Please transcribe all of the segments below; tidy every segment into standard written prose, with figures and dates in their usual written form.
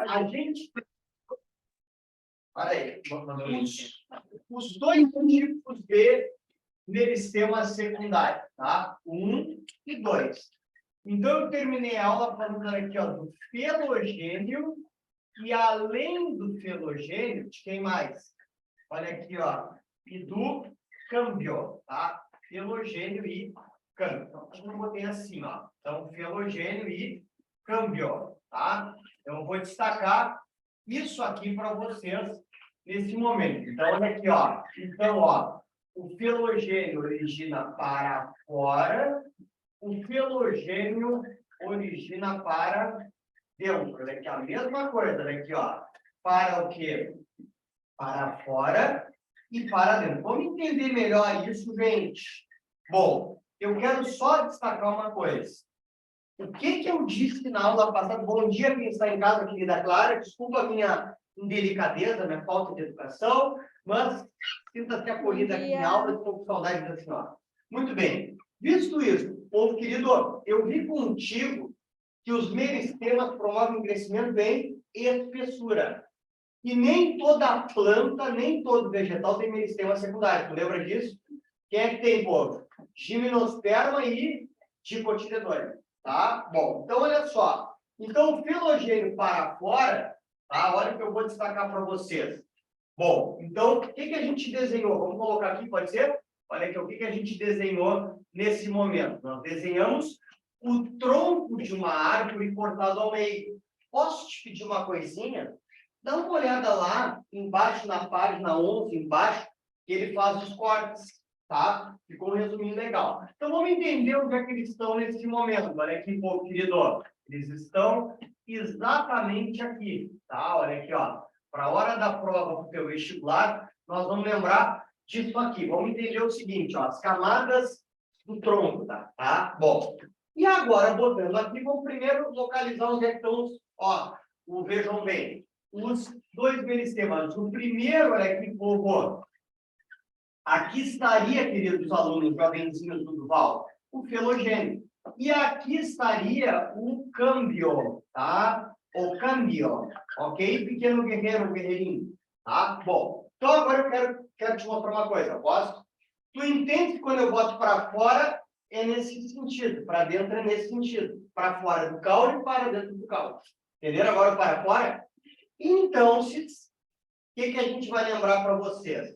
A gente... Olha aí. Os dois tipos de meristema secundário, tá? 1 e 2. Então, eu terminei a aula falando aqui, ó, do felogênio e, além do felogênio, de quem mais? Olha aqui, ó, e do câmbio, tá? Felogênio e câmbio. Então, eu botei assim, ó. Então, felogênio e câmbio, tá? Então, eu vou destacar isso aqui para vocês nesse momento. Então, olha aqui, ó. Então, ó, o felogênio origina para fora, o felogênio origina para dentro. Olha aqui, a mesma coisa, olha aqui, ó. Para o quê? Para fora e para dentro. Vamos entender melhor isso, gente. Bom, eu quero só destacar uma coisa. O que eu disse na aula passada? Bom dia, quem está em casa, querida Clara. Desculpa a minha indelicadeza, minha falta de educação, mas sinta-se acolhida aqui em aula, estou com saudade da senhora. Muito bem. Visto isso, povo querido, eu vi contigo que os meristemas promovem crescimento em espessura. E nem toda planta, nem todo vegetal tem meristema secundário. Tu lembra disso? Quem é que tem, povo? Gimnosperma e dicotiledônio. Tá? Bom, então olha só. Então, o filogênio para fora, tá? Olha o que eu vou destacar para vocês. Bom, então, o que a gente desenhou? Vamos colocar aqui, pode ser? Olha aqui, o que a gente desenhou nesse momento? Nós desenhamos o tronco de uma árvore cortado ao meio. Posso te pedir uma coisinha? Dá uma olhada lá, embaixo, na página 11, embaixo, que ele faz os cortes, tá? Ficou um resuminho legal. Então, vamos entender onde é que eles estão nesse momento. Olha aqui, povo querido. Eles estão exatamente aqui, tá? Olha aqui, ó. Para a hora da prova do teu vestibular, nós vamos lembrar disso aqui. Vamos entender o seguinte, ó. As camadas do tronco, tá? Bom, e agora, botando aqui, vamos primeiro localizar onde é que estão os... Ó, vejam bem. Os dois meristemas. O primeiro, olha aqui, povo. Aqui estaria, queridos alunos, jovenzinhos do Duval, o felogênio. E aqui estaria o câmbio, tá? O câmbio, ok? Pequeno guerreiro, guerreirinho, tá? Bom, então agora eu quero te mostrar uma coisa, posso? Tu entende que quando eu boto para fora é nesse sentido, para dentro é nesse sentido. Para fora do caule e para dentro do caule. Entenderam agora para fora? Então, o que a gente vai lembrar para vocês?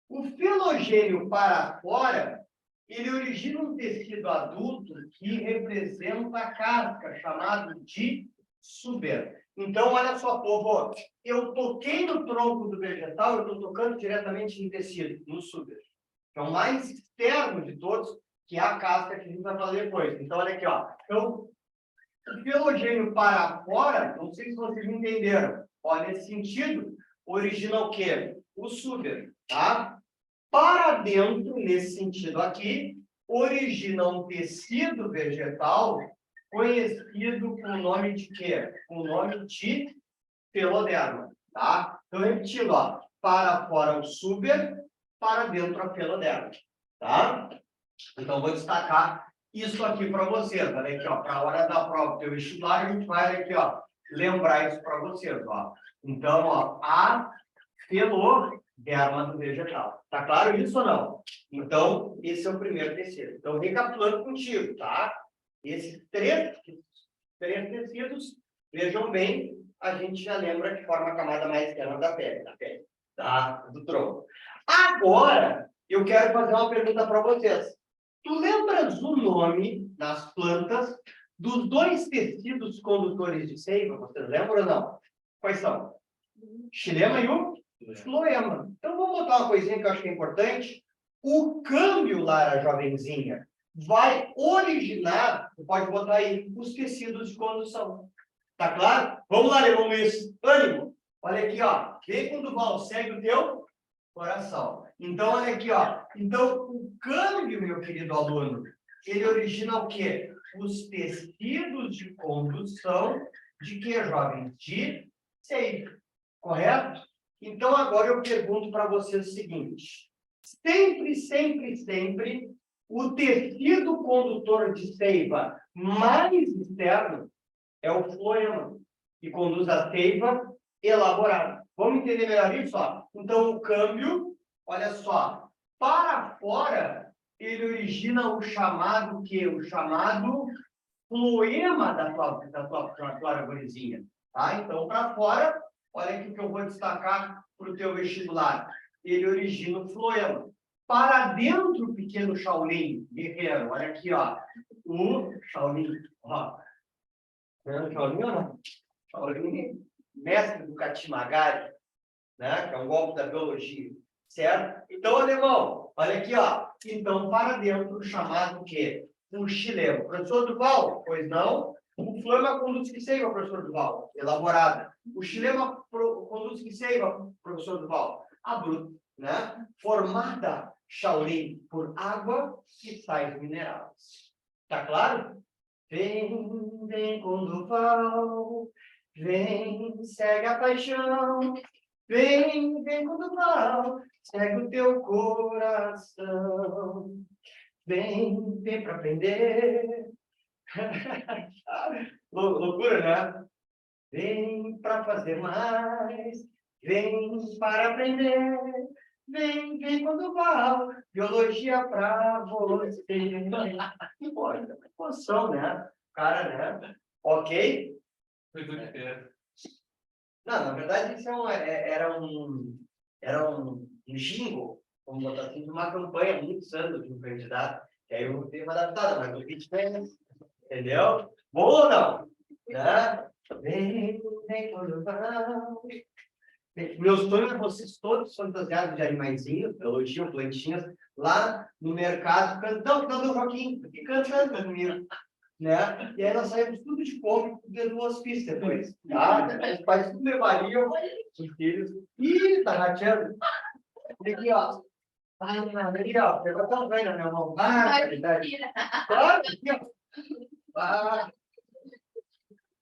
O filogênio para fora, ele origina um tecido adulto que representa a casca, chamado de súber. Então, olha só, povo, eu toquei no tronco do vegetal, eu estou tocando diretamente no tecido, no súber. Que é o mais externo de todos, que é a casca que a gente vai fazer depois. Então, olha aqui, ó. Então, o filogênio para fora, não sei se vocês entenderam, ó, nesse sentido, origina o quê? O súber, tá? Para dentro, nesse sentido aqui, origina um tecido vegetal conhecido com o nome de quê? Com o nome de feloderma, tá? Então, repetindo, ó, para fora o súber, para dentro a feloderma, tá? Então, vou destacar isso aqui para vocês, olha aqui, ó, para a hora da prova do teu vestibular, a gente vai aqui, ó, lembrar isso para vocês, ó. Então, ó, a feloderma do vegetal. Tá claro isso ou não? Então, esse é o primeiro tecido. Então, recapitulando contigo, tá? Esses três tecidos, vejam bem, a gente já lembra que forma a camada mais externa da pele, tá? Do tronco. Agora, eu quero fazer uma pergunta para vocês. Tu lembras o nome nas plantas dos dois tecidos condutores de seiva? Vocês lembram ou não? Quais são? Xilema e o floema. Então, vamos botar uma coisinha que eu acho que é importante. O câmbio, Lara, jovenzinha, vai originar, tu pode botar aí, os tecidos de condução. Tá claro? Vamos lá, Leão Luiz. Ânimo. Olha aqui, ó. Vem com o Duval, segue o teu coração. Então, olha aqui, ó. Então, o câmbio, meu querido aluno, ele origina o quê? Os tecidos de condução de quê, jovem? De seiva. Correto? Então, agora eu pergunto para vocês o seguinte. Sempre, o tecido condutor de seiva mais externo é o floema. que conduz à seiva elaborada. Vamos entender melhor isso? Ó? Então, o câmbio, olha só, para fora, ele origina o chamado quê? O chamado floema da tua arvorezinha. Tá? Então, para fora, olha aqui o que eu vou destacar para o teu vestibular. Ele origina o floema. Para dentro, pequeno Shaolin, guerreiro, olha aqui, ó. O Shaolin, ó. Shaolin ou não? Shaolin, mestre do Katimagari, né? Que é um golpe da biologia, certo? Então, alemão, olha aqui, ó. Então, para dentro, chamado o quê? Um chileno. Professor Duval? Pois não. O flama conduz que seiva, professor Duval? Elaborada. O chilema conduz que seiva, professor Duval? A bruta, né? Formada, Shaolin, por água e sais minerais. Tá claro? Vem, vem com Duval, vem, segue a paixão. Vem, vem com Duval, segue o teu coração. Vem, vem para aprender. Loucura, né? Vem para fazer mais. Vem para aprender. Vem, vem com Duval. Biologia para você. Pô, emoção, né? Cara, né? Ok? Foi tudo diferente. Não, na verdade, isso era um jingle, vamos botar assim, de uma campanha há muitos anos de um candidato, que aí eu dei uma adaptada, mas o ritmo é esse, entendeu? Bom ou não? Né? Vem, vem quando vai. Meu sonho é vocês todos fantasiados de animaizinhos, elogio, plantinhas, lá no mercado, cantando, cantando o Joaquim, aqui cantando comigo. Né? E aí nós saímos tudo de fome dentro do hospício depois. Tá? Os pais tudo levariam os filhos. Ih, tá rateando. E aqui, ó. Ah, ali, ó. Pegou tão bem na minha mão. Ah, verdade. Claro, aqui, ó. Ah.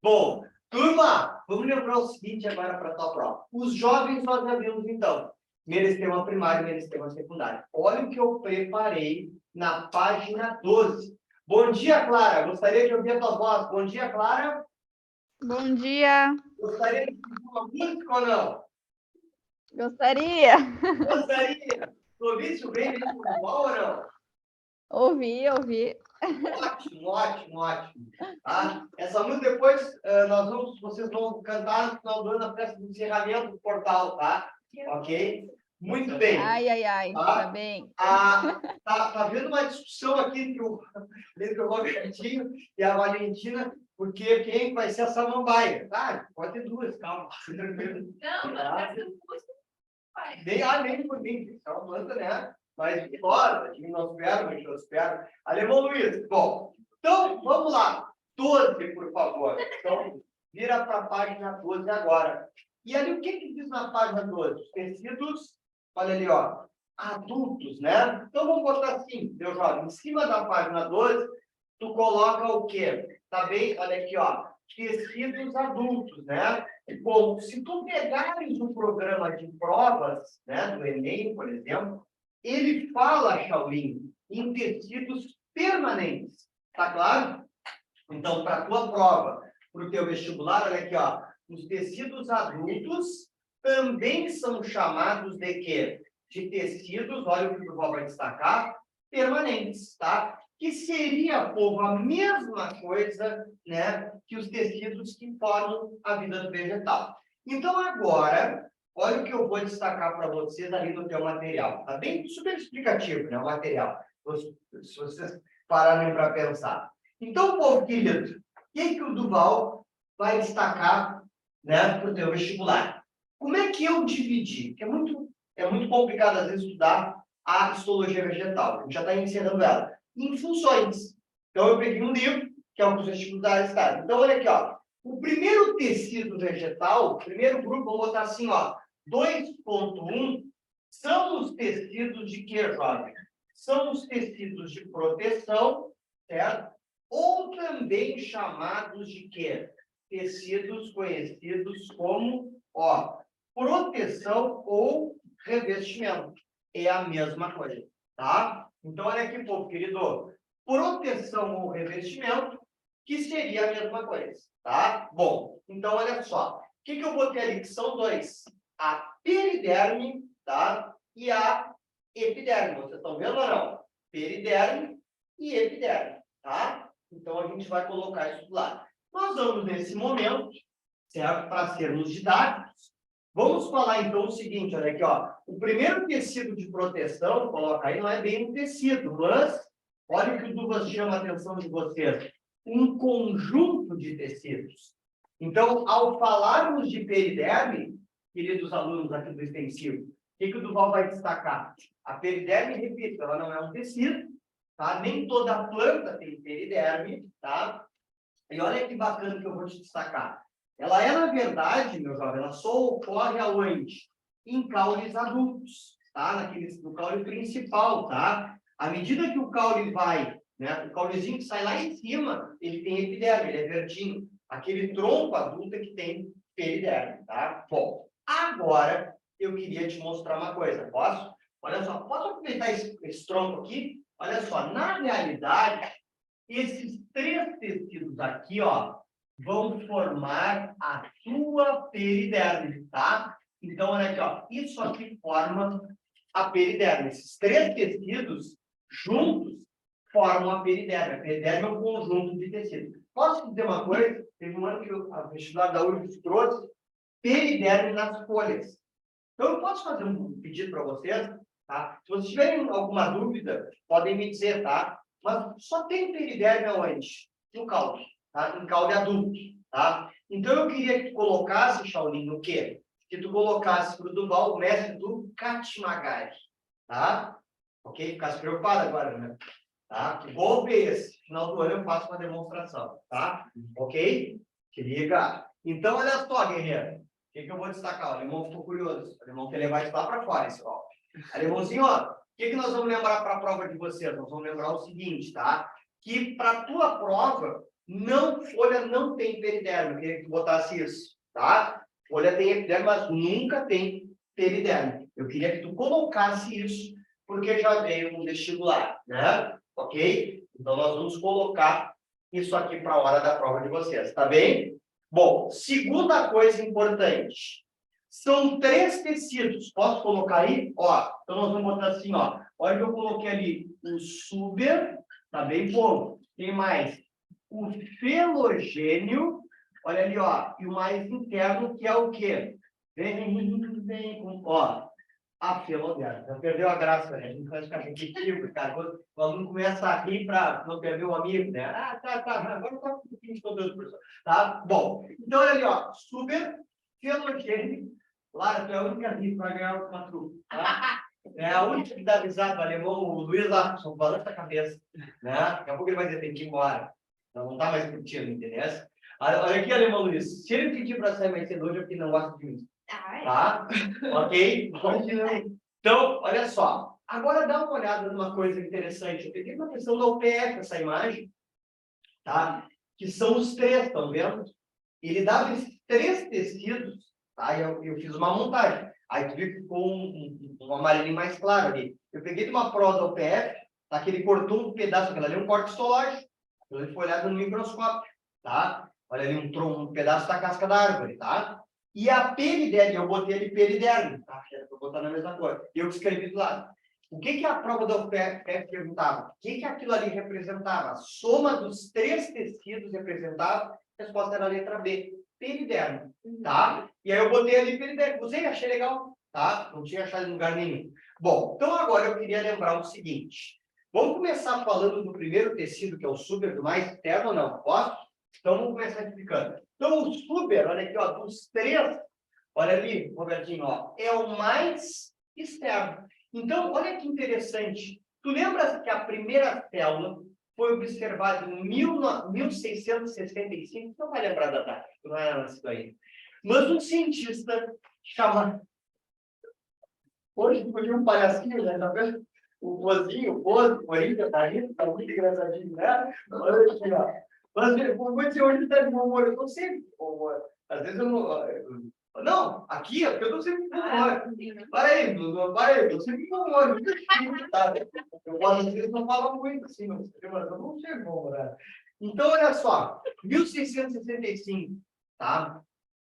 Bom, turma, vamos lembrar o seguinte agora para a tua prova. Os jovens nós já vimos, então. Meristema primário e meristema secundário. Olha o que eu preparei na página 12. Bom dia, Clara. Gostaria de ouvir a tua voz. Bom dia, Clara. Bom dia. Gostaria de ouvir uma música ou não? Gostaria. Gostaria. Tu ouviste o bem do futebol ou não? Ouvi. Ótimo, ótimo, ótimo. Tá? Essa música depois vocês vão cantar no final do ano na festa do encerramento do portal, tá? Ok? Muito bem. Ai, tá bem. Tá havendo uma discussão aqui entre o Robertinho e a Valentina, porque quem vai ser a samambaia? Tá, pode ter duas, calma. Não, Tá? Nem por mim, é uma planta, né? Mas bora, a gente não espera. Alemão Luiz, bom, então vamos lá. 12, por favor. Então, vira para a página 12 agora. E ali, o que diz na página 12? Os tecidos, olha ali, ó, adultos, né? Então, vamos botar assim, meu jovem, em cima da página 12, tu coloca o quê? Tá bem? Olha aqui, ó, tecidos adultos, né? Bom, se tu pegares um programa de provas, né, do Enem, por exemplo, ele fala, Shaolin, em tecidos permanentes, tá claro? Então, para a tua prova, para o teu vestibular, olha aqui, ó, os tecidos adultos também são chamados de quê? De tecidos, olha o que o Val vai destacar, permanentes, tá? Que seria, povo, a mesma coisa, né, que os tecidos que formam a vida do vegetal. Então, agora, olha o que eu vou destacar para vocês ali no teu material. Tá bem super explicativo, né, o material, se vocês pararem para pensar. Então, povo querido, o que o Duval vai destacar, né, para o teu vestibular? Como é que eu dividi? Porque é muito complicado, às vezes, estudar a histologia vegetal. A gente já está encerrando ela. Em funções. Então, eu peguei um livro, que é o que os vestibulares estão. Então, olha aqui, ó. O primeiro tecido vegetal, o primeiro grupo, vamos botar assim, ó, 2.1, são os tecidos de quê, jovem? São os tecidos de proteção, certo? Ou também chamados de quê? Tecidos conhecidos como, ó, proteção ou revestimento. É a mesma coisa, tá? Então, olha aqui, povo querido. Proteção ou revestimento, que seria a mesma coisa, tá? Bom, Então, olha só. O que eu botei ali? Que são dois. A periderme, tá? E a epiderme. Vocês estão vendo ou não? Periderme e epiderme, tá? Então, a gente vai colocar isso lá. Nós vamos, nesse momento, certo? Para sermos didáticos, vamos falar, então, o seguinte, olha aqui, ó. O primeiro tecido de proteção, coloca aí, não é bem um tecido, mas olha o que o Duvas chama a atenção de vocês. Um conjunto de tecidos. Então, ao falarmos de periderme, queridos alunos aqui do extensivo, o que o Duval vai destacar? A periderme, repito, ela não é um tecido, tá? Nem toda planta tem periderme, tá? E olha que bacana que eu vou te destacar. Ela é, na verdade, meu jovem, ela só ocorre aonde? Em caules adultos, tá? No caule principal, tá? À medida que o caule vai, né? O caulezinho que sai lá em cima, ele tem epiderme, ele é verdinho. Aquele tronco adulto é que tem periderme, tá? Bom, agora eu queria te mostrar uma coisa, posso? Olha só, posso aproveitar esse tronco aqui? Olha só, na realidade, esses três tecidos aqui, ó, vão formar a tua periderme, tá? Então, olha aqui, ó, isso aqui forma a periderme. Esses três tecidos juntos formam a periderme. A periderme é um conjunto de tecidos. Posso dizer uma coisa? Teve um ano que a vestibular da UFRGS trouxe periderme nas folhas. Então, eu posso fazer um pedido para vocês, tá? Se vocês tiverem alguma dúvida, podem me dizer, tá? Mas só tem periderme aonde? No caule, tá? Em caule adulto, tá? Então, eu queria que tu colocasse, Shaolin, no quê? Que tu colocasse para o Duval o mestre do Katimagari, tá? Ok? Ficasse preocupado agora, né? Tá? Que golpe é esse? No final do ano eu faço uma demonstração, tá? Ok? Se liga. Então, olha só, guerreiro. O que eu vou destacar? O alemão ficou curioso. O alemão quer levar isso lá para fora, esse golpe. Alemãozinho, ó. O que nós vamos lembrar para a prova de vocês? Nós vamos lembrar o seguinte, tá? Que para a tua prova, folha não tem periderme. Eu queria que tu botasse isso, tá? Folha tem epiderme, mas nunca tem periderme. Eu queria que tu colocasse isso, porque já veio um vestibular, né? Ok? Então, nós vamos colocar isso aqui para a hora da prova de vocês, tá bem? Bom, segunda coisa importante. São três tecidos. Posso colocar aí? Ó, então, nós vamos botar assim, ó. Olha que eu coloquei ali o suber, tá bem bom. Tem mais o felogênio, olha ali, ó. E o mais interno, que é o quê? Ó. A felogênio. Já perdeu a graça, né? A gente vai ficar repetitivo, cara. O aluno começa a rir para não perder o amigo, né? Ah, tá. Agora tá um pouquinho de conteúdo, professor. Tá? Bom, então olha ali, ó. Super felogênio. Lara, tu é a única rica que vai ganhar uma truque, tá? É a única que dá risada, o alemão, o Luiz Larson, balança a cabeça, né? Daqui a pouco ele vai dizer, tem que ir embora. Então, não tá mais curtindo, entendeu? Olha aqui, alemão Luiz. Se ele pedir para sair mais cedo hoje, é porque não gosta de mim. Tá? Ok? Então, olha só. Agora dá uma olhada numa coisa interessante. Eu peguei uma questão da UPF, essa imagem, tá? Que são os três, estão vendo? Ele dava esses três tecidos, tá? E eu fiz uma montagem. Aí tu viu que ficou um amarelinho mais claro ali. Eu peguei de uma prova da UPF, tá? Que ele cortou um pedaço, aquilo ali é um corte histológico. Ele foi olhado no microscópio, tá? Olha ali um pedaço da casca da árvore, tá? E a periderme, eu botei ali periderme, tá? Vou botar na mesma cor. Eu escrevi do lado. O que a prova da UPF perguntava? O que aquilo ali representava? A soma dos três tecidos representava? A resposta era a letra B, periderme, tá? E aí eu botei ali periderme. Usei, achei legal, tá? Não tinha achado em lugar nenhum. Bom, então agora eu queria lembrar o seguinte. Vamos começar falando do primeiro tecido, que é o suber, do mais externo ou não? Posso? Então, vamos começar explicando. Então, o suber, olha aqui, ó, dos três, olha ali, Robertinho, ó, é o mais externo. Então, olha que interessante. Tu lembras que a primeira célula foi observada em 1665? Não vai lembrar da data, tu não era nascido aí. Mas um cientista chamado... Hoje, foi um palhacinho, né? Tá vendo? O Bozinho, o Bozo, o Corinthians, tá rindo, tá muito engraçadinho, né? Olha aqui, ó. Mas vou dizer, hoje ele está de bom humor, eu estou sempre de bom humor. Às vezes eu não... Não, aqui é porque eu estou sempre de bom humor. Para aí, eu estou sempre de bom humor. Eu, às vezes, não falo muito assim, mas eu não sei de bom humor. Então, olha só, 1665, tá?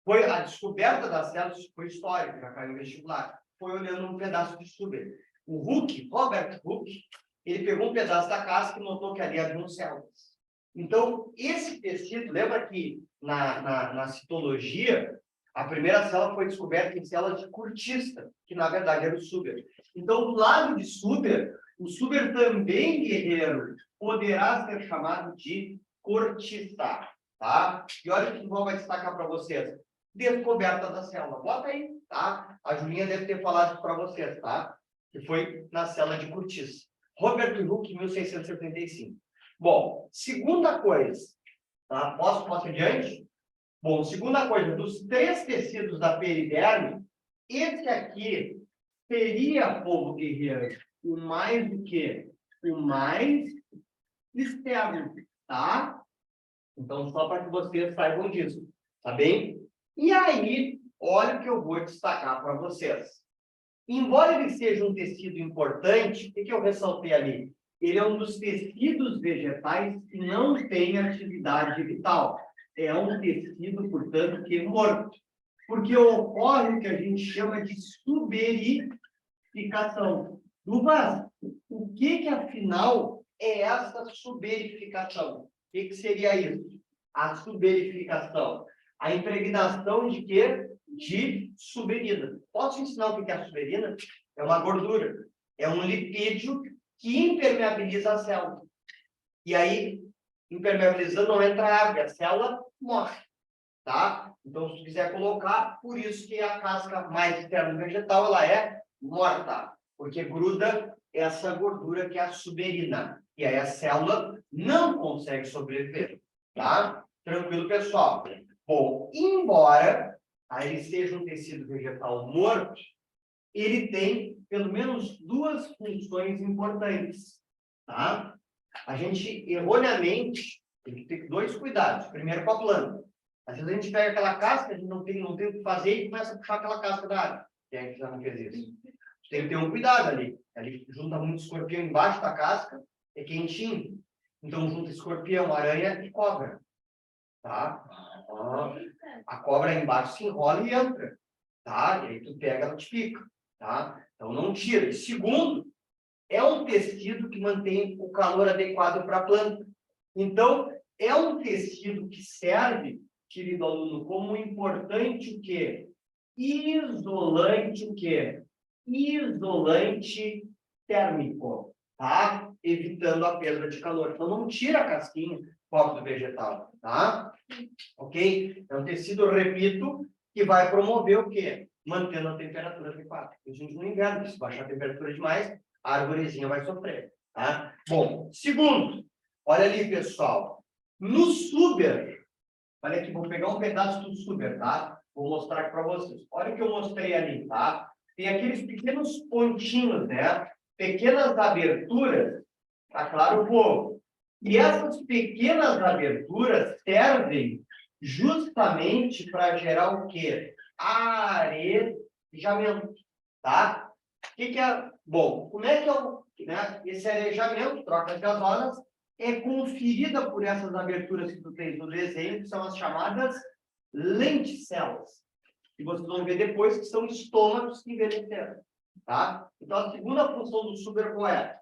Foi a descoberta das células, foi histórica, já caiu no vestibular. Foi olhando um pedaço de Suber. O Robert Hooke, ele pegou um pedaço da casca e notou que ali havia células. Então, esse tecido, lembra que na citologia, a primeira célula foi descoberta em célula de cortista, que na verdade era o Suber. Então, do lado de Suber, o Suber também, guerreiro, poderá ser chamado de cortista, tá? E olha o que o João vai destacar para vocês. Descoberta da célula. Bota aí, tá? A Julinha deve ter falado para vocês, tá? Que foi na célula de cortiça. Robert Hooke, 1675. Bom, segunda coisa, tá? Posso adiante? Bom, segunda coisa, dos 3 tecidos da periderme, esse aqui seria, povo guerreiro, o mais do que? O mais externo, tá? Então, só para que vocês saibam disso, tá bem? E aí, olha o que eu vou destacar para vocês. Embora ele seja um tecido importante, o que eu ressaltei ali? Ele é um dos tecidos vegetais que não tem atividade vital. É um tecido, portanto, que é morto. Porque ocorre o que a gente chama de suberificação. Duvas, o que afinal é essa suberificação? O que seria isso? A suberificação. A impregnação de quê? De suberina. Posso ensinar o que é a suberina? É uma gordura. É um lipídio que impermeabiliza a célula. E aí, impermeabilizando, não entra água, a célula morre. Tá? Então, se quiser colocar, por isso que a casca mais externa vegetal, ela é morta. Porque gruda essa gordura que é a suberina. E aí a célula não consegue sobreviver. Tá? Tranquilo, pessoal? Bom, embora ele seja um tecido vegetal morto, ele tem pelo menos 2 funções importantes, tá? A gente, erroneamente, tem que ter 2 cuidados. Primeiro, com a planta. Às vezes a gente pega aquela casca, a gente não tem o que fazer e começa a puxar aquela casca da água. Quem é que já não fez isso? Tem que ter um cuidado ali. Ali junta muito escorpião embaixo da casca, é quentinho. Então, junta escorpião, aranha e cobra. Tá? A cobra aí embaixo se enrola e entra, tá? E aí tu pega, ela te pica, tá? Então não tira. E segundo, é um tecido que mantém o calor adequado para a planta. Então, é um tecido que serve, querido aluno, como importante o quê? Isolante o quê? Isolante térmico, tá? Evitando a perda de calor. Então não tira a casquinha do vegetal, tá? Ok? É um tecido, repito, que vai promover o quê? Mantendo a temperatura adequada. A gente no inverno, se baixar a temperatura demais, a arvorezinha vai sofrer, tá? Bom, segundo, olha ali, pessoal. No Suber, olha aqui, vou pegar um pedaço do Suber, tá? Vou mostrar aqui para vocês. Olha o que eu mostrei ali, tá? Tem aqueles pequenos pontinhos, né? Pequenas aberturas, tá claro, povo? E essas pequenas aberturas servem justamente para gerar o quê? Arejamento, tá? O que é? Bom, como é que é né? Esse arejamento, trocas gasosas, é conferida por essas aberturas que tu tens no desenho, que são as chamadas lenticelas. E vocês vão ver depois que são estômagos que envelheceram, tá? Então, a segunda função do Suber qual é?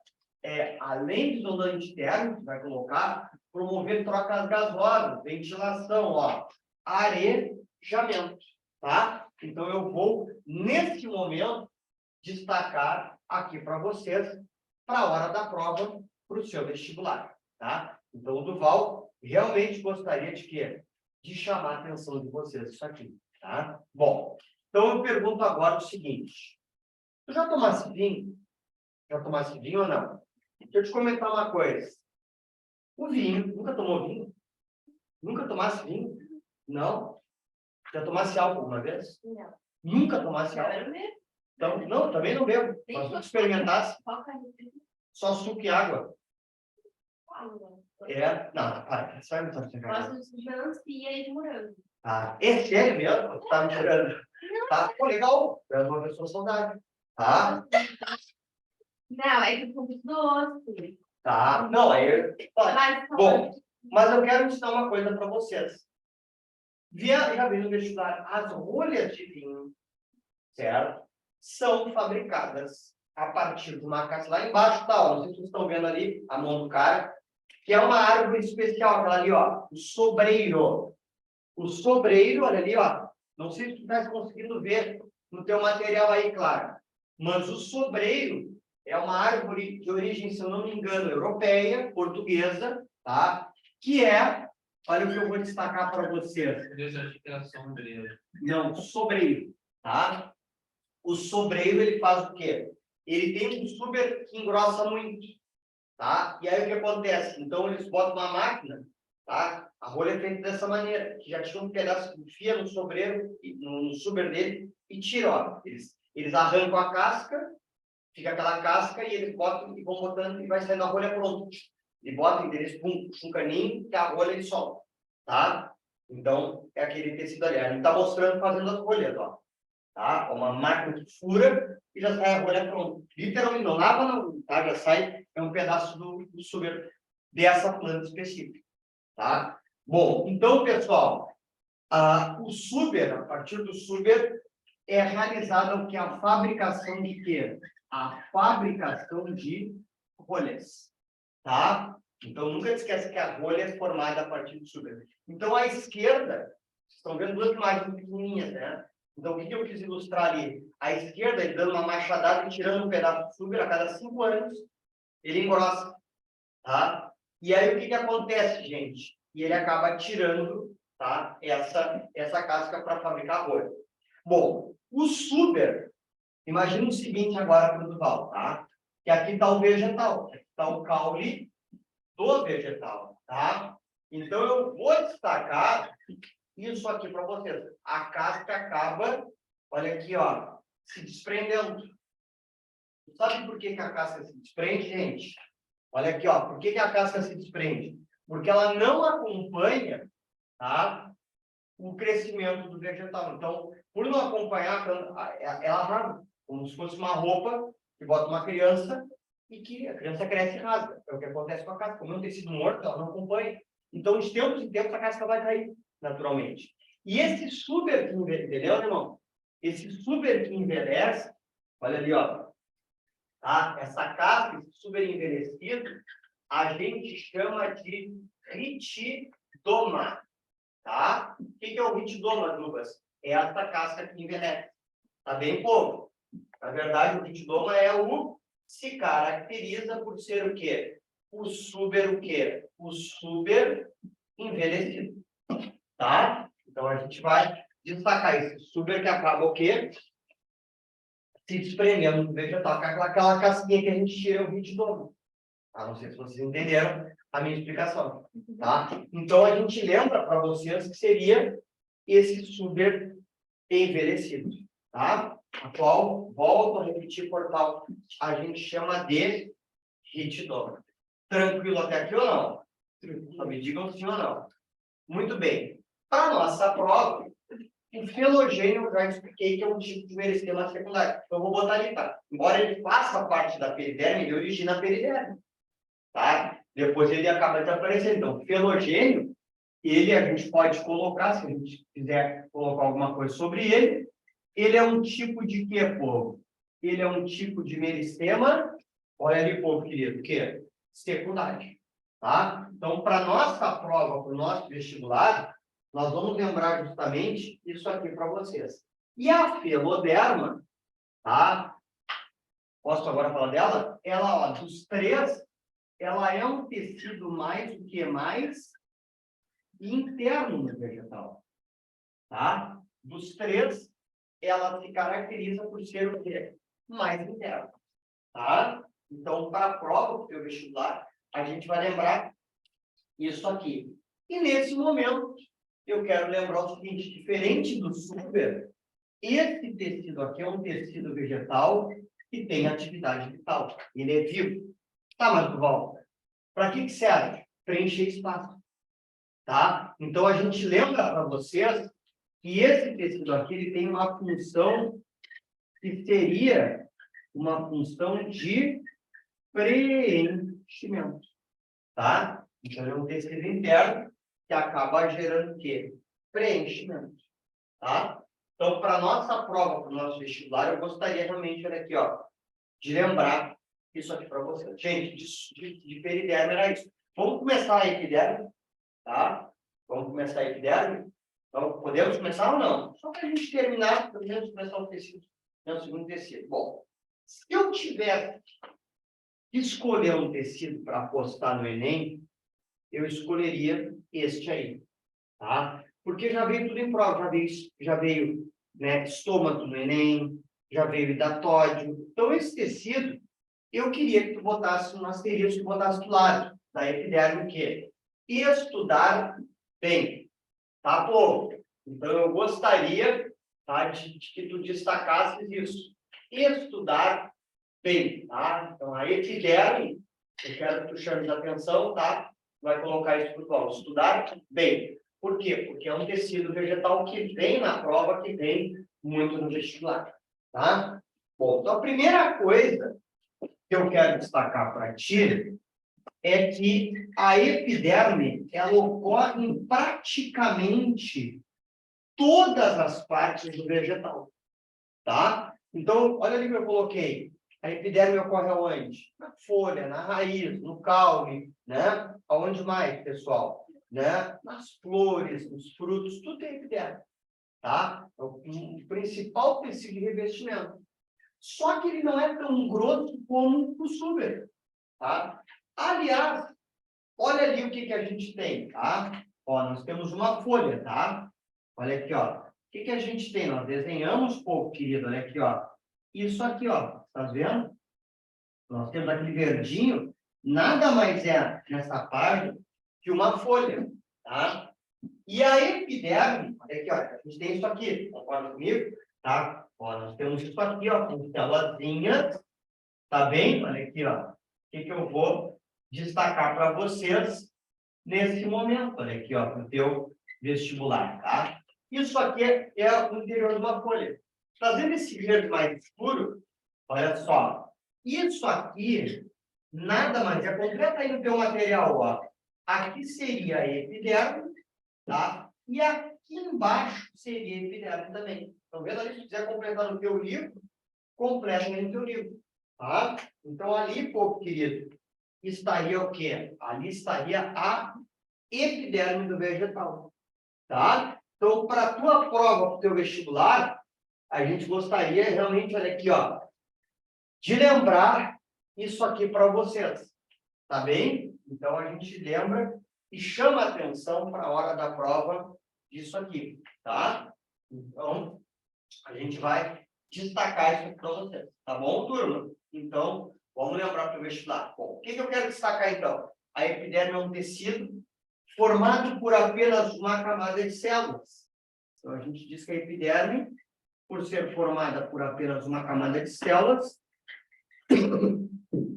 Além do isolante térmico, que vai colocar, promover trocas gasosas, ventilação, ó, arejamento, tá? Então, eu vou, nesse momento, destacar aqui para vocês, para a hora da prova, para o seu vestibular, tá? Então, o Duval realmente gostaria de quê? De chamar a atenção de vocês isso aqui, tá? Bom, então eu pergunto agora o seguinte, tu já tomasse vinho? Já tomasse vinho ou não? Deixa eu te comentar uma coisa. O vinho, nunca tomou vinho? Nunca tomasse vinho? Não? Já tomasse álcool alguma vez? Não. Nunca tomasse álcool? Então, não, eu também não bebo. Mas tu experimentasse só suco e água. Não, para, você vai me fazer Gosto de melancia e de morango. Ah, é sério mesmo? Tá me tirando. Tá, pô, legal. É uma pessoa saudável. Tá? Não, é que eu como doce. Tá. Não, aí. Mas, Bom, mas eu quero ensinar uma coisa para vocês. Já veio no vestibular, as rolhas de vinho, certo? São fabricadas a partir de uma casca. Lá embaixo tá, ó, não sei se vocês estão vendo ali, a mão do cara, que é uma árvore especial, aquela ali, ó, o sobreiro. O sobreiro, olha ali, ó, não sei se tu está conseguindo ver no teu material aí, claro, mas o sobreiro é uma árvore de origem, se eu não me engano, europeia, portuguesa, tá? Que é, olha o que eu vou destacar para vocês. Deixa a explicação dele. Não, sobreiro, tá? O sobreiro, ele faz o quê? Ele tem um suber que engrossa muito, tá? E aí o que acontece? Então, eles botam uma máquina, tá? A rolha é feita dessa maneira, que já tinha um pedaço que enfia no sobreiro, no suber dele, e tira, ó. Eles arrancam a casca, fica aquela casca, e eles botam e vão botando, e vai saindo a rolha pronta. E botam, eles puxam um caninho, que a rolha ele solta, tá? Então, é aquele tecido ali. A gente tá mostrando fazendo as rolhas, ó. Tá? Uma máquina que fura e já sai a rolha pronta. Literalmente, não lava, não, tá? Já sai, é um pedaço do suber dessa planta específica, tá? Bom, então, pessoal, o suber, a partir do suber, é realizada o que? A fabricação de quê? A fabricação de rolhas, tá? Então, nunca esquece que a rolha é formada a partir do suber. Então, à esquerda, vocês estão vendo duas imagens pequenininhas, né? Então, o que eu quis ilustrar ali? À esquerda, ele dando uma machadada e tirando um pedaço de suber a cada 5 anos, ele engrossa, tá? E aí, o que acontece, gente? E ele acaba tirando, tá? Essa casca para fabricar rolha. Bom, o suber, imagina o seguinte agora, Portugal, tá? Que aqui está o vegetal, aqui está o caule do vegetal, tá? Então, eu vou destacar isso aqui para vocês. A casca acaba, olha aqui, ó, se desprendendo. Sabe por que a casca se desprende, gente? Olha aqui, ó, por que a casca se desprende? Porque ela não acompanha, tá, o crescimento do vegetal. Então, por não acompanhar, ela rasga, como se fosse uma roupa que bota uma criança e que a criança cresce e rasga. É o que acontece com a casca. Como é um tecido morto, ela não acompanha. Então, de tempos em tempos, a casca vai cair, naturalmente. E esse suber que envelhece, entendeu, irmão? Esse suber que envelhece, olha ali, ó, tá? Essa casca, esse suber envelhecido, a gente chama de ritidoma, tá? O que é o ritidoma, Lucas? É essa casca que envelhece. Tá bem pouco. Na verdade, o ritidoma se caracteriza por ser o quê? O quê? O suber envelhecido. Tá? Então, a gente vai destacar esse suber que acaba o quê? Se desprendendo do vegetal. Aquela casquinha que a gente tira é o ritidoma. Tá? Não sei se vocês entenderam a minha explicação. Tá? Então, a gente lembra para vocês que seria esse suber envelhecido. Tá? A qual, volto a repetir, portal, a gente chama de ritidoma. Tranquilo até aqui ou não? Só me digam sim ou não. Muito bem. Para a nossa prova, o felogênio eu já expliquei que é um tipo de meristema secundário. Então, eu vou botar ali, tá? Embora ele faça parte da periderme, ele origina a periderme. Tá? Depois ele acaba desaparecendo. Então, felogênio, ele a gente pode colocar, se a gente quiser colocar alguma coisa sobre ele, ele é um tipo de quê, povo? Ele é um tipo de meristema, olha ali, povo querido, que secundário. Tá? Então, para nossa prova, para o nosso vestibular, nós vamos lembrar justamente isso aqui para vocês. E a feloderma, tá? Posso agora falar dela? Ela, ó, dos três, ela é um tecido mais, o que mais? Interno no vegetal. Tá? Dos três, ela se caracteriza por ser o quê? Mais interno. Tá? Então, para a prova do teu vestibular, a gente vai lembrar isso aqui. E nesse momento, eu quero lembrar o seguinte, diferente do suber, esse tecido aqui é um tecido vegetal que tem atividade vital. Ele é vivo. Tá, mas Duval, para que serve? Preencher espaço. Tá? Então, a gente lembra para vocês que esse tecido aqui ele tem uma função que seria uma função de preenchimento. Tá? Então, é um tecido interno que acaba gerando o quê? preenchimento. Tá? Então, para a nossa prova, para o nosso vestibular, eu gostaria realmente, olha aqui, ó, de lembrar isso aqui para você. Gente, de periderme era isso. Vamos começar a epiderme, tá? Vamos começar a epiderme. Então, podemos começar ou não? Só para a gente terminar, pelo menos começar o tecido, o segundo tecido. Bom, se eu tiver que escolher um tecido para apostar no Enem, eu escolheria este aí, tá? Porque já veio tudo em prova, já veio né, estômago no Enem, já veio hidatódio. Então, esse tecido, eu queria que tu botasse um asterisco, que botasse do lado da epiderme, o quê? Estudar bem, tá, povo? Então, eu gostaria, tá, de que tu destacasses isso. Estudar bem, tá? Então, a epiderme, eu quero que tu chames a atenção, tá? Vai colocar isso por qual? Estudar bem. Por quê? Porque é um tecido vegetal que vem na prova, que vem muito no vestibular, tá? Bom, então a primeira coisa que eu quero destacar para ti é que a epiderme, ela ocorre em praticamente todas as partes do vegetal, tá? Então, olha ali que eu coloquei. A epiderme ocorre aonde? Na folha, na raiz, no caule, né? Aonde mais, pessoal? Né? Nas flores, nos frutos, tudo tem epiderme, tá? É o principal tecido de revestimento. Só que ele não é tão grosso como o suber, tá? Aliás, olha ali o que a gente tem, tá? Ó, nós temos uma folha, tá? Olha aqui, ó. O que a gente tem? Nós desenhamos, pô, querido, olha aqui, ó. Isso aqui, ó. Tá vendo? Nós temos aquele verdinho. Nada mais é, nessa página, que uma folha, tá? E a epiderme, olha aqui, ó. A gente tem isso aqui, concorda comigo? Tá? Ó, nós temos isso aqui, ó, com células, tá bem? Olha aqui, ó. O que eu vou destacar para vocês nesse momento, olha aqui, ó, no teu vestibular, tá? Isso aqui é o interior de uma folha. Trazendo esse verde mais escuro, olha só. Isso aqui, nada mais é, completa aí no teu material, ó. Aqui seria a epiderme, tá? E aqui embaixo seria a epiderme também. Então, vendo ali, se quiser completar no teu livro, completa aí no teu livro, tá? Então, ali, povo querido, estaria o quê? Ali estaria a epiderme do vegetal, tá? Então, para a tua prova, para o teu vestibular, a gente gostaria realmente, olha aqui, ó, de lembrar isso aqui para vocês, tá bem? Então, a gente lembra e chama a atenção para a hora da prova disso aqui, tá? Então, a gente vai destacar isso aqui para vocês, tá bom, turma? Então, vamos lembrar para o vestibular. Bom, o que eu quero destacar, então? A epiderme é um tecido formado por apenas uma camada de células. Então, a gente diz que a epiderme, por ser formada por apenas uma camada de células,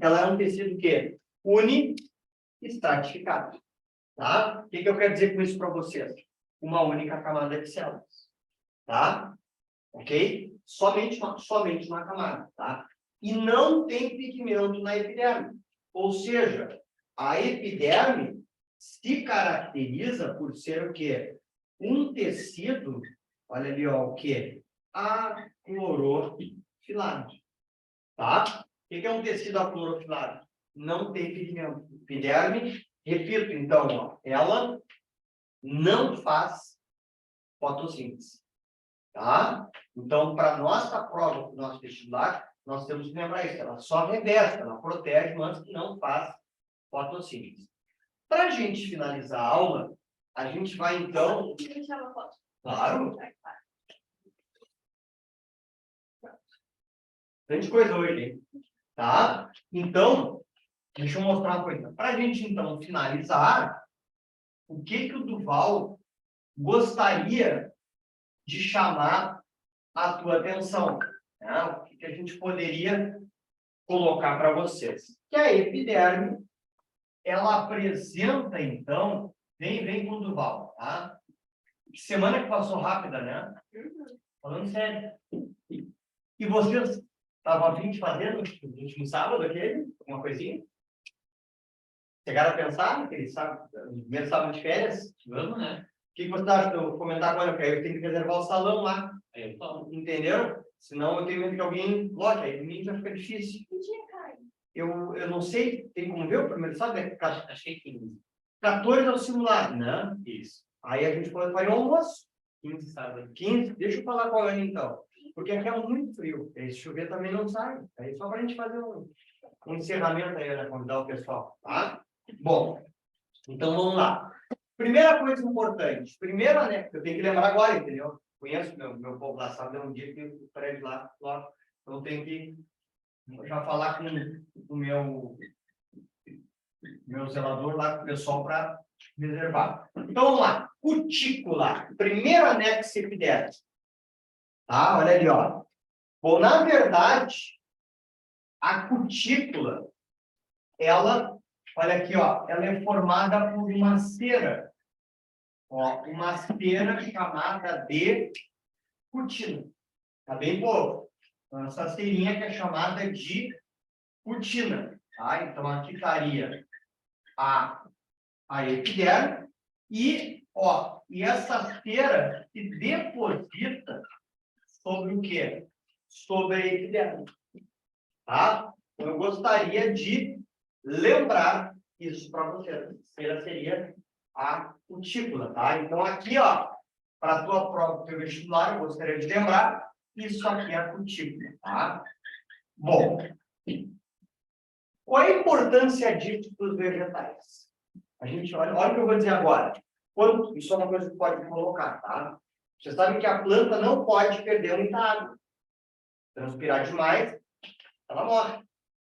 ela é um tecido que uniestratificado. Tá? O que eu quero dizer com isso para vocês? Uma única camada de células. Tá? Ok? Somente uma camada. Tá? E não tem pigmento na epiderme. Ou seja, a epiderme se caracteriza por ser o quê? Um tecido, olha ali, ó, o quê? Aclorofilado. Tá? O que é um tecido aclorofilado? Não tem pigmento. Epiderme, repito, então, ó, ela não faz fotossíntese. Tá? Então, para nossa prova, para o nosso vestibular, nós temos que lembrar isso. Ela só reveste, ela protege, mas que não faz fotossíntese. Para a gente finalizar a aula, a gente vai, então... Deixa uma foto. Claro. Bastante coisa hoje, hein? Tá? Então, deixa eu mostrar uma coisa. Para a gente, então, finalizar, o que o Duval gostaria de chamar a tua atenção? Né? O que a gente poderia colocar para vocês? Que a epiderme, ela apresenta, então, vem com o Duval, tá? Que semana que passou rápida, né? Falando sério. E vocês estavam a fim de fazer no último sábado aquele? Alguma coisinha? Chegaram a pensar naquele sábado, no primeiro sábado de férias? Vamos, né? que você acha do comentário agora? Porque aí eu tenho que reservar o salão lá. Aí eu tomo. Entenderam? Senão eu tenho medo que alguém lote, aí mim vai ficar difícil. Que dia cai? Eu não sei, tem como ver o primeiro sábado? É Achei que 15. 14 é o simulado, né? Isso. Aí a gente pode fazer um almoço. 15 sábado. 15, deixa eu falar qual é então. Porque aqui é muito frio. Se chover também não sai. Aí só para a gente fazer um encerramento aí, né? Convidar o pessoal, tá? Bom, então vamos lá. Primeira coisa importante. Primeiro, né? Eu tenho que lembrar agora, entendeu? Conheço meu povo lá, sabe? É um dia que o prédio lá. Então eu tenho que já falar com o meu zelador lá, com o pessoal para reservar. Então vamos lá. Cutícula. Primeiro anexo epidérmico. Tá? Olha ali, ó. Bom, na verdade, a cutícula, ela, olha aqui, ó, ela é formada por uma cera. Ó, uma cera chamada de cutina. Tá bem, povo? Então, essa cerinha que é chamada de cutina. Tá? Então, aqui estaria a epiderme e, ó, e essa cera se deposita sobre o quê? Sobre a epiderme. Tá? Então, eu gostaria de lembrar isso para vocês. A cera seria a cutícula, tá? Então, aqui, ó, para a tua prova, teu vestibular, eu gostaria de lembrar, isso aqui é a cutícula, tá? Bom, qual é a importância disso para os vegetais? A gente olha o que eu vou dizer agora. Isso é uma coisa que pode colocar, tá? Vocês sabem que a planta não pode perder muita água. Transpirar demais, ela morre.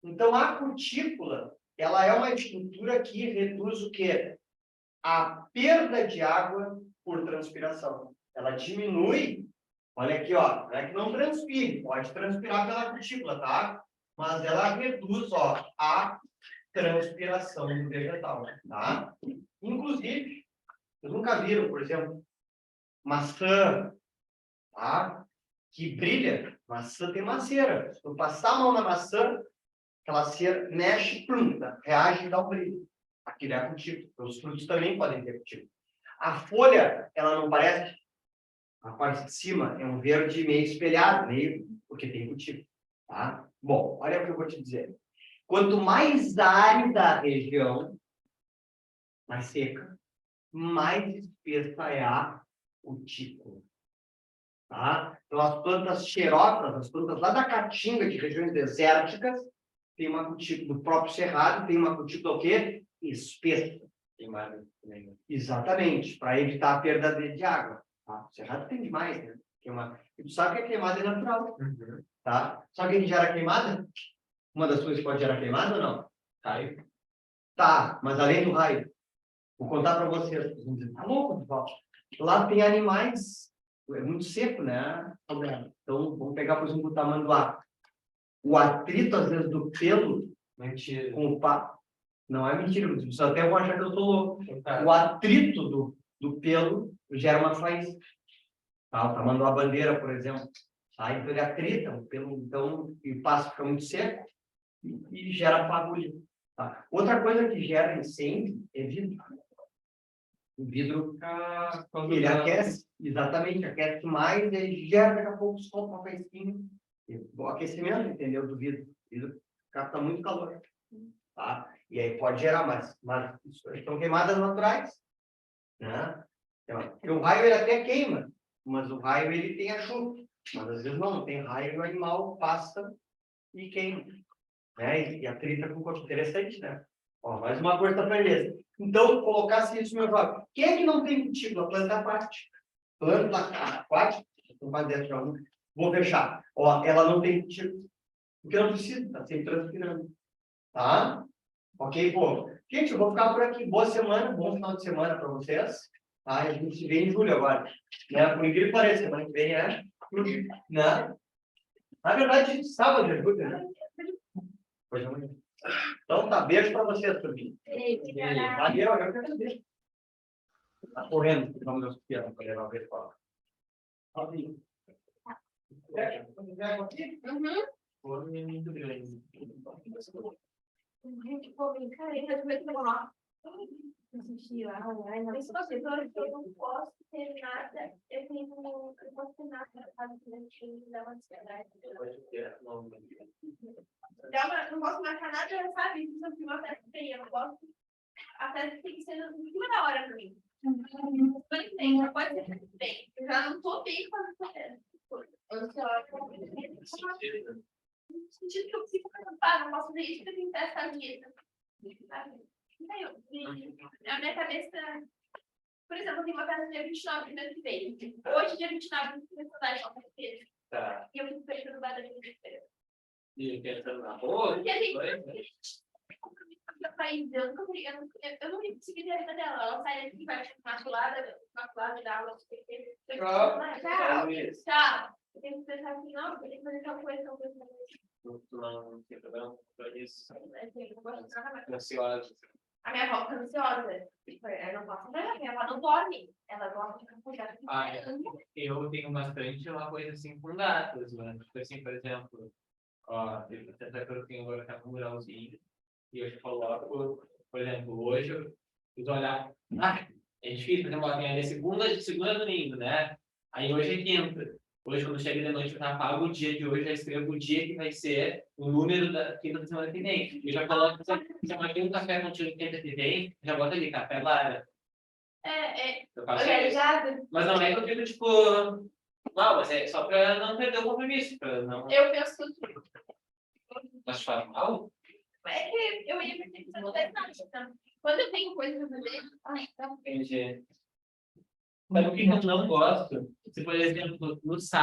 Então, a cutícula, ela é uma estrutura que reduz o quê? A perda de água por transpiração. Ela diminui, olha aqui, ó, não é que não transpire, pode transpirar pela cutícula, tá? Mas ela reduz, ó, a transpiração do vegetal, tá? Inclusive, vocês nunca viram, por exemplo, maçã, tá? Que brilha, maçã tem uma cera. Se eu passar a mão na maçã, aquela cera mexe, planta, reage e dá um brilho. Aquilo é a cutícula. Os frutos também podem ter cutícula. A folha, ela não parece, a parte de cima é um verde meio espelhado, meio, porque tem cutícula, tá? Bom, olha o que eu vou te dizer. Quanto mais árida a região, mais seca, mais espessa é a cutícula. Tá? Então, as plantas xerófilas, as plantas lá da caatinga, de regiões desérticas, tem uma cutícula do próprio cerrado, tem uma cutícula o quê? Espessa. Queimada também. Exatamente, para evitar a perda de água. Tá? O cerrado tem demais, né? E tu sabe que a queimada é natural. Uhum. Tá? Sabe o que gera queimada? Uma das coisas que pode gerar queimada ou não? Raio. Tá, mas além do raio, vou contar para vocês. Vocês vão dizer, tá louco, pessoal? Lá tem animais, é muito seco, né? Então, vamos pegar, por exemplo, o tamanduá. O atrito, às vezes, do pelo Mentira. com o papo. Não é mentira, vocês até vão achar que eu tô louco. Tá. O atrito do pelo gera uma faísca. Tá? O tamanduá bandeira, por exemplo. Tá? Então, ele atrita o pelo, então, e o passo fica muito seco e gera fagulha. Tá? Outra coisa que gera incêndio é vidro. O vidro, Quando ele dá- aquece, exatamente, aquece mais, ele gera, daqui a pouco, solta uma faísquinha. O aquecimento, entendeu, do vidro. O vidro capta muito calor. Tá? E aí pode gerar, mas são queimadas naturais. Né? Porque o raio, ele até queima, mas o raio, ele tem a chuva. Mas às vezes não tem raio, o animal passa e queima. Né? E atrita com corpo. Interessante, né? Ó, mais uma coisa para aprender. Então, colocasse isso no meu jogo. Quem é que não tem cutícula? Planta aquática. Planta aquática, não vai dentro de algum. Vou fechar. Ó, ela não tem cutícula. Porque não precisa, está sempre transpirando. Tá? Ok, pô? Gente, eu vou ficar por aqui. Boa semana, bom final de semana para vocês. Tá? A gente se vê em julho agora. Né? Por incrível que pareça, semana que vem é julho. Né? Na verdade, sábado é julho, né? Pois é. Então, tá. Beijo para vocês, turminha. Valeu, eu que agradeço. Tá correndo, vamos ver os piadas para levar o pessoal. Sozinho. Quer aqui? Uhum. Foi muito grande. Gente, pô, brincadeira, eu vou Isso professor, eu não posso ter nada, eu não posso ter nada para dá uma ansiedade. Não posso marcar nada, sabe? Se eu uma festa feia, eu não posso. A festa tem que ser em cima da hora para mim. Não pode ser bem. Eu já não estou bem com essa festa. No sentido que eu preciso cantar, não posso fazer isso porque eu tenho festa minha. A minha cabeça. Por exemplo, eu tenho uma festa dia 29 de mês que vem. Hoje, dia 29, eu preciso estudar em quarta-feira. Tá. E eu fico perturbada de desespero. E pensando na rua, Porque a gente. Eu não ia conseguir ter a vida dela. Ela sai daqui, vai maculada da aula. Tchau. Eu tenho que pensar assim, não, eu tenho que fazer tal coisa. não tem problema com isso. Eu gosto de nada mais. Ansiosa. A minha avó fica ansiosa. Eu não posso trabalhar, minha avó não dorme. Ela gosta de ficar cuidando. Eu tenho bastante uma coisa assim com datas, mano. Tipo assim, por exemplo, ó, eu tenho agora tá com um muralzinho e eu te coloco, por exemplo, hoje eu preciso olhar. É difícil, por exemplo, tem segunda domingo, né? Aí hoje é quinta. Hoje, quando chega de noite, eu já apago o dia de hoje, já escrevo o dia que vai ser o número da quinta da semana que vem. Eu já coloco, se eu marquei um café contigo quinta que vem, já bota ali, café Lara. Eu faço isso. Organizada. Mas não é que eu fico, tipo... Não, mas é só pra não perder o compromisso. Pra não... Eu penso tudo. Mas faz mal? É que eu ia perceber que você não deve nada. Então, quando eu tenho coisa pra fazer, então. Entendi. Mas o que eu não gosto, se por exemplo, no sábado,